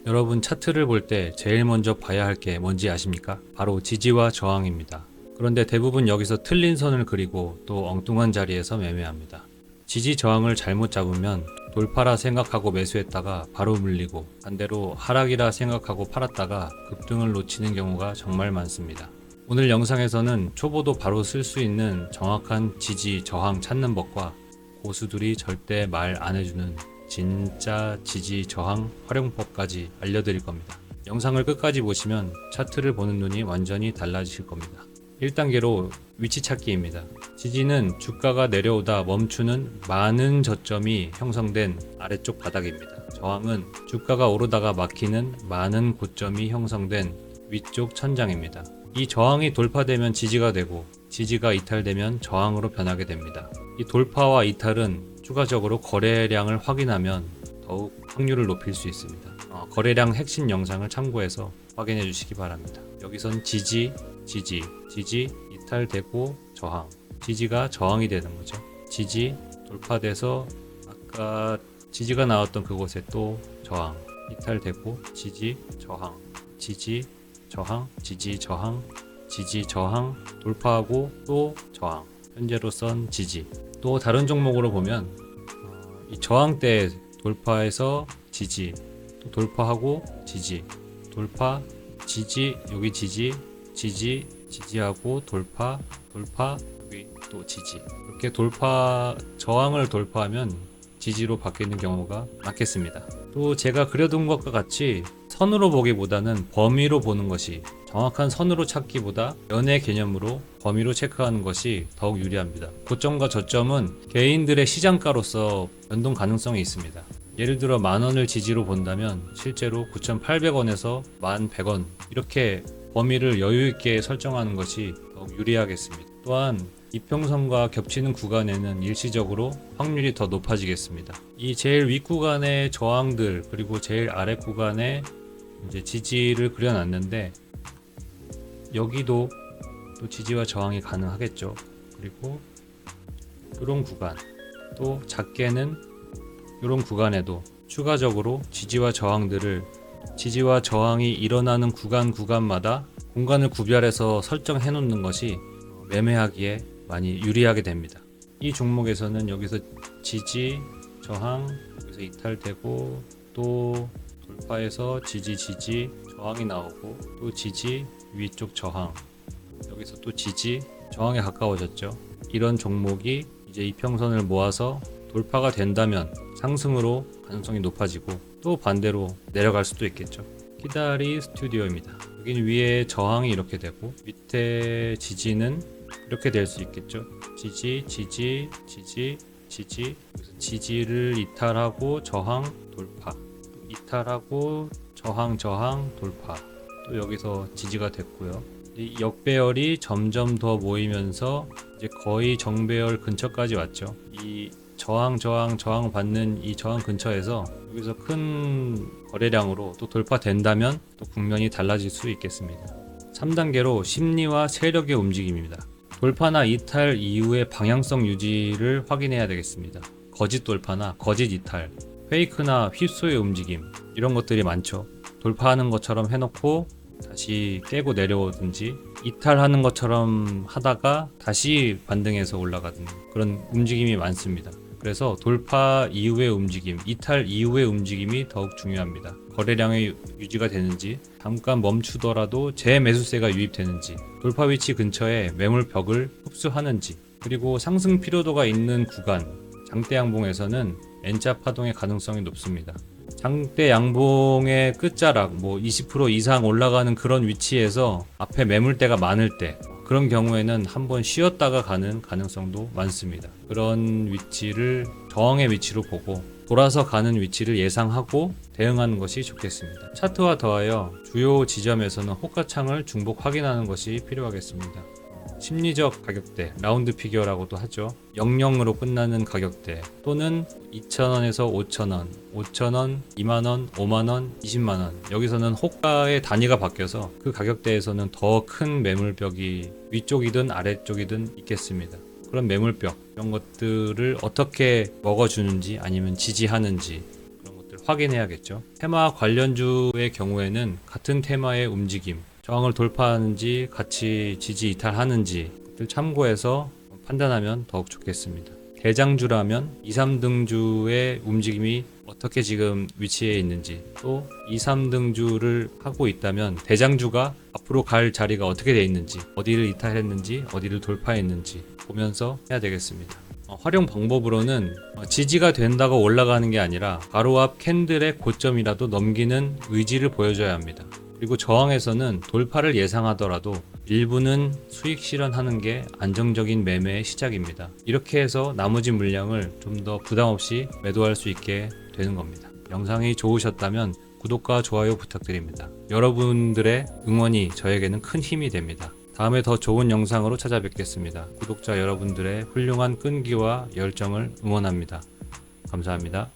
여러분 차트를 볼 때 제일 먼저 봐야 할 게 뭔지 아십니까? 바로 지지와 저항입니다. 그런데 대부분 여기서 틀린 선을 그리고 또 엉뚱한 자리에서 매매합니다. 지지 저항을 잘못 잡으면 돌파라 생각하고 매수했다가 바로 물리고, 반대로 하락이라 생각하고 팔았다가 급등을 놓치는 경우가 정말 많습니다. 오늘 영상에서는 초보도 바로 쓸 수 있는 정확한 지지 저항 찾는 법과 고수들이 절대 말 안 해주는 진짜 지지 저항 활용법까지 알려드릴 겁니다. 영상을 끝까지 보시면 차트를 보는 눈이 완전히 달라지실 겁니다. 1단계로 위치 찾기입니다. 지지는 주가가 내려오다 멈추는 많은 저점이 형성된 아래쪽 바닥입니다. 저항은 주가가 오르다가 막히는 많은 고점이 형성된 위쪽 천장입니다. 이 저항이 돌파되면 지지가 되고, 지지가 이탈되면 저항으로 변하게 됩니다. 이 돌파와 이탈은 추가적으로 거래량을 확인하면 더욱 확률을 높일 수 있습니다. 거래량 핵심 영상을 참고해서 확인해 주시기 바랍니다. 여기선 지지, 이탈되고 저항, 지지가 저항이 되는 거죠. 지지, 돌파돼서 아까 지지가 나왔던 그곳에 또 저항, 이탈되고 지지, 저항, 지지, 저항, 지지, 저항, 지지, 저항, 돌파하고 또 저항, 현재로선 지지. 또 다른 종목으로 보면 이 저항대 돌파해서 지지, 또 돌파하고 지지, 돌파, 지지, 여기 지지, 지지, 지지하고 돌파, 여기 또 지지. 이렇게 저항을 돌파하면 지지로 바뀌는 경우가 많겠습니다. 또 제가 그려둔 것과 같이 선으로 보기보다는 범위로 보는 것이, 정확한 선으로 찾기보다 연의 개념으로 범위로 체크하는 것이 더욱 유리합니다. 고점과 저점은 개인들의 시장가로서 변동 가능성이 있습니다. 예를 들어 10,000원을 지지로 본다면 실제로 9,800원에서 11,100원, 이렇게 범위를 여유있게 설정하는 것이 더욱 유리하겠습니다. 또한 이평선과 겹치는 구간에는 일시적으로 확률이 더 높아지겠습니다. 이 제일 윗 구간의 저항들, 그리고 제일 아래 구간의 이제 지지를 그려놨는데, 여기도 또 지지와 저항이 가능하겠죠. 그리고 이런 구간, 또 작게는 이런 구간에도 추가적으로 지지와 저항이 일어나는 구간마다 공간을 구별해서 설정해 놓는 것이 매매하기에 많이 유리하게 됩니다. 이 종목에서는 여기서 지지, 저항, 여기서 이탈되고 또 돌파해서 지지, 저항이 나오고 또 지지, 위쪽 저항, 여기서 또 지지, 저항에 가까워졌죠. 이런 종목이 이제 이평선을 모아서 돌파가 된다면 상승으로 가능성이 높아지고, 또 반대로 내려갈 수도 있겠죠. 키다리 스튜디오입니다. 여기는 위에 저항이 이렇게 되고 밑에 지지는 이렇게 될 수 있겠죠. 지지, 그래서 지지를 이탈하고 저항, 돌파, 또 이탈하고 저항, 돌파, 또 여기서 지지가 됐고요. 이 역배열이 점점 더 모이면서 이제 거의 정배열 근처까지 왔죠. 이 저항 받는 이 저항 근처에서 여기서 큰 거래량으로 또 돌파된다면 또 국면이 달라질 수 있겠습니다. 3단계로 심리와 세력의 움직임입니다. 돌파나 이탈 이후의 방향성 유지를 확인해야 되겠습니다. 거짓 돌파나 거짓 이탈, 페이크나 휩소의 움직임, 이런 것들이 많죠. 돌파하는 것처럼 해놓고 다시 깨고 내려오든지, 이탈하는 것처럼 하다가 다시 반등해서 올라가든, 그런 움직임이 많습니다. 그래서 돌파 이후의 움직임, 이탈 이후의 움직임이 더욱 중요합니다. 거래량이 유지가 되는지, 잠깐 멈추더라도 재매수세가 유입되는지, 돌파 위치 근처에 매물벽을 흡수하는지, 그리고 상승 피로도가 있는 구간, 장대 양봉에서는 N자 파동의 가능성이 높습니다. 장대 양봉의 끝자락 20% 이상 올라가는 그런 위치에서 앞에 매물대가 많을 때, 그런 경우에는 한번 쉬었다가 가는 가능성도 많습니다. 그런 위치를 저항의 위치로 보고 돌아서 가는 위치를 예상하고 대응하는 것이 좋겠습니다. 차트와 더하여 주요 지점에서는 호가창을 중복 확인하는 것이 필요하겠습니다. 심리적 가격대, 라운드 피겨라고도 하죠. 00으로 끝나는 가격대, 또는 2,000원에서 5,000원, 5,000원, 2만원, 5만원, 20만원, 여기서는 호가의 단위가 바뀌어서 그 가격대에서는 더 큰 매물벽이 위쪽이든 아래쪽이든 있겠습니다. 그런 매물벽, 이런 것들을 어떻게 먹어주는지 아니면 지지하는지, 그런 것들 확인해야겠죠. 테마 관련주의 경우에는 같은 테마의 움직임, 저항을 돌파하는지 같이 지지 이탈하는지 참고해서 판단하면 더욱 좋겠습니다. 대장주라면 2, 3등주의 움직임이 어떻게 지금 위치해 있는지, 또 2, 3등주를 하고 있다면 대장주가 앞으로 갈 자리가 어떻게 되어 있는지, 어디를 이탈했는지, 어디를 돌파했는지 보면서 해야 되겠습니다. 활용 방법으로는 지지가 된다고 올라가는 게 아니라 바로 앞 캔들의 고점이라도 넘기는 의지를 보여줘야 합니다. 그리고 저항에서는 돌파를 예상하더라도 일부는 수익 실현하는 게 안정적인 매매의 시작입니다. 이렇게 해서 나머지 물량을 좀 더 부담 없이 매도할 수 있게 되는 겁니다. 영상이 좋으셨다면 구독과 좋아요 부탁드립니다. 여러분들의 응원이 저에게는 큰 힘이 됩니다. 다음에 더 좋은 영상으로 찾아뵙겠습니다. 구독자 여러분들의 훌륭한 끈기와 열정을 응원합니다. 감사합니다.